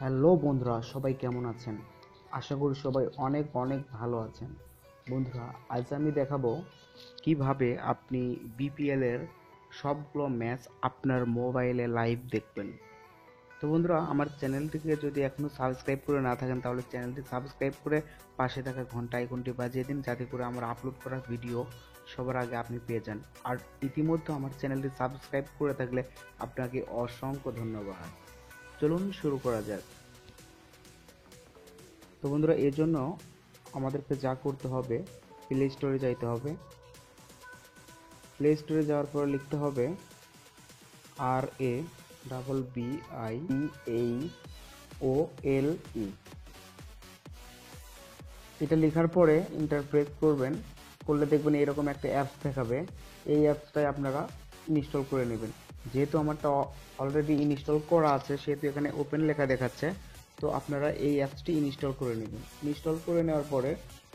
Hello বন্ধুরা, সবাই কেমন আছেন? আশা করি সবাই অনেক অনেক ভালো আছেন। বন্ধুরা, আজ আমি দেখাবো কিভাবে আপনি বিপিএল এর সবগুলো ম্যাচ আপনার মোবাইলে লাইভ দেখবেন। তো বন্ধুরা, আমার চ্যানেলটিকে যদি এখনো সাবস্ক্রাইব করে না থাকেন তাহলে চ্যানেলটি সাবস্ক্রাইব করে পাশে থাকা ঘন্টা আইকনটি বাজিয়ে দিন, যাতে করে আমার আপলোড করা ভিডিও সবার আগে আপনি পেয়ে যান। আর ইতিমধ্যে আমার চ্যানেলটি সাবস্ক্রাইব করে থাকলে আপনাকে অসংখ্য ধন্যবাদ। চলুন শুরু করা যাক। তো বন্ধুরা, এর জন্য আমাদেরকে যা করতে হবে, প্লে স্টোরে যাইতে হবে। প্লে স্টোরে যাওয়ার পর লিখতে হবে RABBIEAOLE। এটা লেখার পরে ইন্টার প্রেস করবেন। করলে দেখবেন এরকম একটা অ্যাপস দেখাবে। এই অ্যাপসটাই আপনারা ইনস্টল করে নেবেন। যেহেতু আমারটা অলরেডি ইনস্টল করা আছে সেহেতু এখানে ওপেন লেখা দেখাচ্ছে। তো আপনারা এই অ্যাপসটি ইনস্টল করে নেবেন। ইনস্টল করে নেওয়ার পরে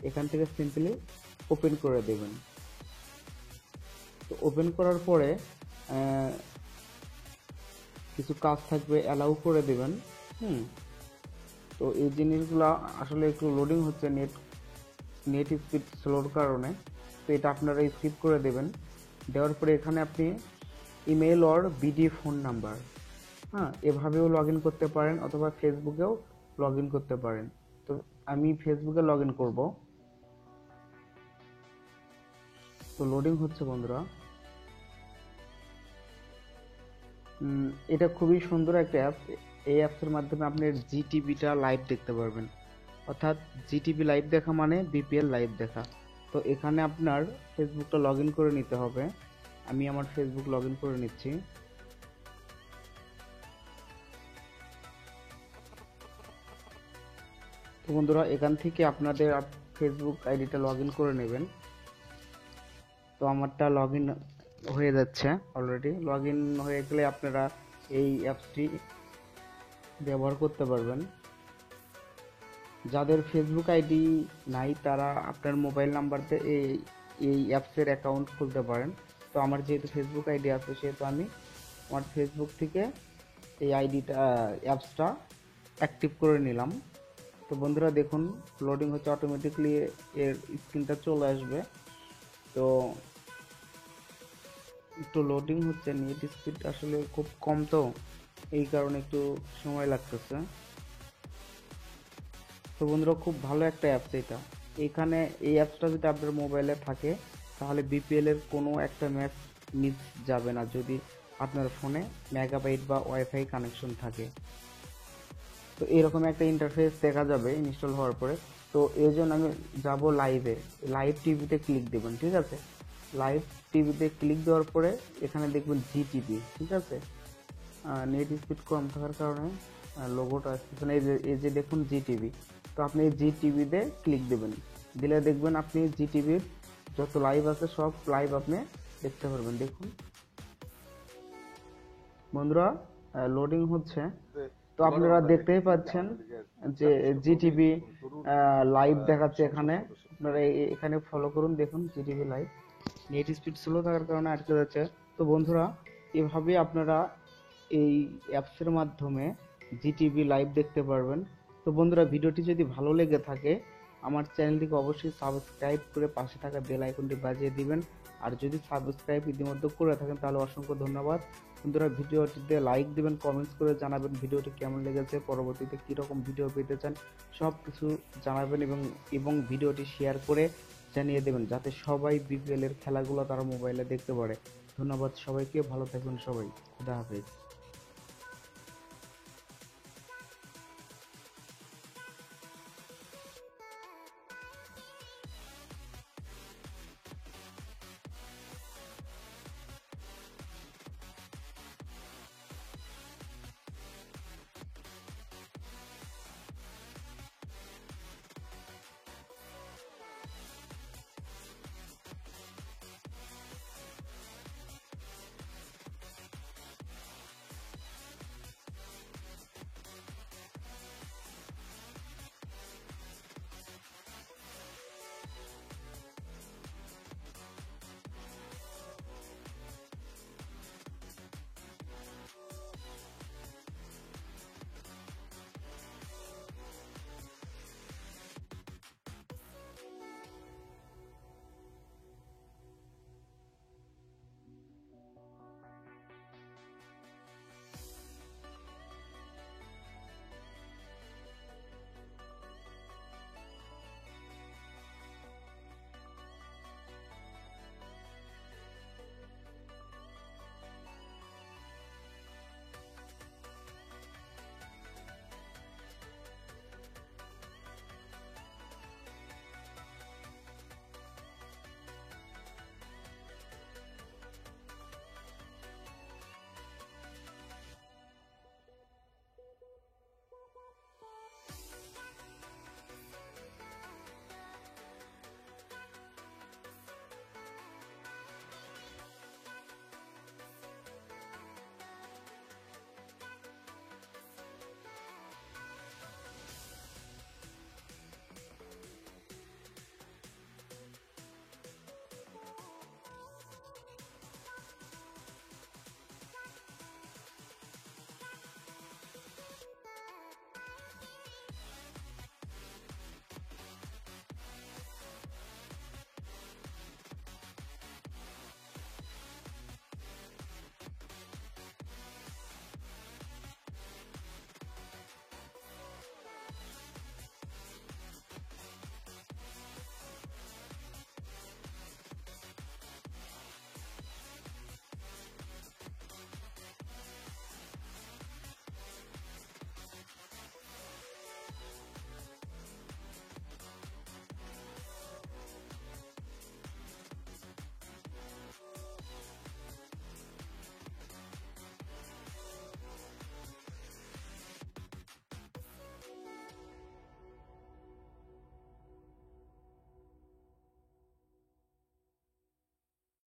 এখান থেকে সিম্পলি ওপেন করে দেবেন। তো ওপেন করার পরে কিছু কাজ থাকবে, অ্যালাউ করে দেবেন। তো এই জিনিসগুলো আসলে একটু লোডিং হচ্ছে, নেট স্পিড স্লোর কারণে। তো এটা আপনারা স্কিপ করে দেবেন। দেওয়ার পরে এখানে আপনি email or BD phone number, এভাবেও লগ ইন করতে পারেন, অথবা ফেসবুকেও লগ ইন করতে পারেন। তো আমি ফেসবুকে লগ ইন করবো। তো লোডিং হচ্ছে বন্ধুরা। এটা খুবই সুন্দর একটা অ্যাপ। এই অ্যাপসের মাধ্যমে আপনি জিটিভিটা লাইভ দেখতে পারবেন। অর্থাৎ জিটিভি লাইভ দেখা মানে বিপিএল লাইভ দেখা। তো এখানে আপনার ফেসবুকটা লগ ইন করে নিতে হবে। আমি আমার ফেসবুক লগ ইন করে নিচ্ছি। তো বন্ধুরা, এখান থেকে আপনাদের ফেসবুক আইডিটা লগ ইন করে নেবেন। তো আমারটা লগ ইন হয়ে যাচ্ছে অলরেডি। লগ ইন হয়ে গেলে আপনারা এই অ্যাপসটি ব্যবহার করতে পারবেন। যাদের ফেসবুক আইডি নাই তারা আপনার মোবাইল নাম্বারতে এই অ্যাপসের অ্যাকাউন্ট খুলতে পারেন। তো আমার যেহেতু ফেসবুক আইডি আছে সেহেতু আমি আমার ফেসবুক থেকে এই আইডিটা অ্যাপসটা অ্যাক্টিভ করে নিলাম। তো বন্ধুরা দেখুন, লোডিং হচ্ছে, অটোমেটিকলি এর স্ক্রিনটা চলে আসবে। তো একটু লোডিং হচ্ছে, নেট স্পিড আসলে খুব কম, তো এই কারণে একটু সময় লাগতেছে। তো বন্ধুরা, খুব ভালো একটা অ্যাপস এটা। এখানে এই অ্যাপসটা যদি আপনার মোবাইলে থাকে তাহলে বিপিএল এর কোনো একটা ম্যাচ মিস যাবে না, যদি আপনার ফোনে মেগাবাইট বা ওয়াইফাই কানেকশন থাকে। তো এরকম একটা ইন্টারফেস দেখা যাবে ইনস্টল হওয়ার পরে। তো এই জন্য আমি যাব লাইভে। লাইভ টিভিতে ক্লিক দেবেন, ঠিক আছে? লাইভ টিভিতে ক্লিক দেওয়ার পরে এখানে দেখবেন জিটিভি, ঠিক আছে? নেট স্পিড কম থাকার কারণে লোগোটা আসছে না। এই যে দেখুন জিটিভি। তো আপনি জিটিভিতে ক্লিক দেবেন। দিলে দেখবেন আপনি জিটিভির যত লাইভ আছে সব লাইভ আপনি দেখতে পারবেন। দেখুন বন্ধুরা, লোডিং হচ্ছে। তো আপনারা দেখতেই পাচ্ছেন যে জিটিভি লাইভ দেখাচ্ছে এখানে। আপনারা এখানে ফলো করুন, দেখুন GTV live. Net speed slow থাকার কারণে আটকে যাচ্ছে। তো বন্ধুরা, এভাবে আপনারা এই অ্যাপসের মাধ্যমে জিটিভি লাইভ দেখতে পারবেন। তো বন্ধুরা, ভিডিওটি যদি ভালো লেগে থাকে আমার চ্যানেলটিকে অবশ্যই সাবস্ক্রাইব করে পাশে থাকা বেল আইকনটি বাজিয়ে দিবেন। আর যদি সাবস্ক্রাইব ইতিমধ্যে করে থাকেন তাহলে অসংখ্য ধন্যবাদ। বন্ধুরা, ভিডিওটিতে লাইক দিবেন, কমেন্টস করে জানাবেন ভিডিওটি কেমন লেগেছে, পরবর্তীতে কীরকম ভিডিও পেতে চান সব কিছু জানাবেন, এবং ভিডিওটি শেয়ার করে জানিয়ে দেবেন যাতে সবাই বিপিএল এর খেলাগুলো তারা মোবাইলে দেখতে পারে। ধন্যবাদ সবাইকে, ভালো থাকবেন সবাই। খুদা হাফেজ।